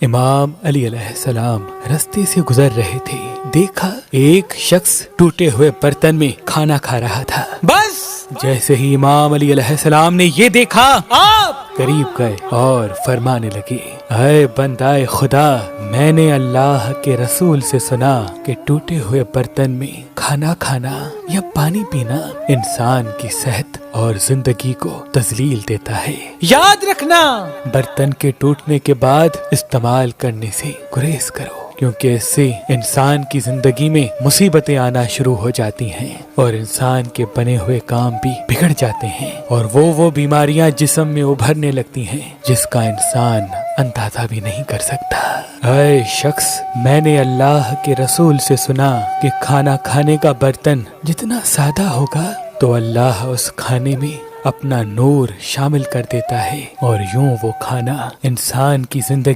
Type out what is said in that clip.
امام علی علیہ السلام راستے سے گزر رہے تھے، دیکھا ایک شخص ٹوٹے ہوئے برتن میں کھانا کھا رہا تھا۔ بس جیسے ہی امام علی علیہ السلام نے یہ دیکھا، آپ قریب گئے اور فرمانے لگے، اے بندائے خدا، میں نے اللہ کے رسول سے سنا کہ ٹوٹے ہوئے برتن میں کھانا کھانا یا پانی پینا انسان کی صحت اور زندگی کو تذلیل دیتا ہے۔ یاد رکھنا، برتن کے ٹوٹنے کے بعد استعمال کرنے سے گریز کرو، کیونکہ اس سے انسان کی زندگی میں مصیبتیں آنا شروع ہو جاتی ہیں اور انسان کے بنے ہوئے کام بھی بگڑ جاتے ہیں، اور وہ بیماریاں جسم میں ابھرنے لگتی ہیں جس کا انسان اندازہ بھی نہیں کر سکتا۔ اے شخص، میں نے اللہ کے رسول سے سنا کہ کھانا کھانے کا برتن جتنا سادہ ہوگا تو اللہ اس کھانے میں اپنا نور شامل کر دیتا ہے، اور یوں وہ کھانا انسان کی زندگی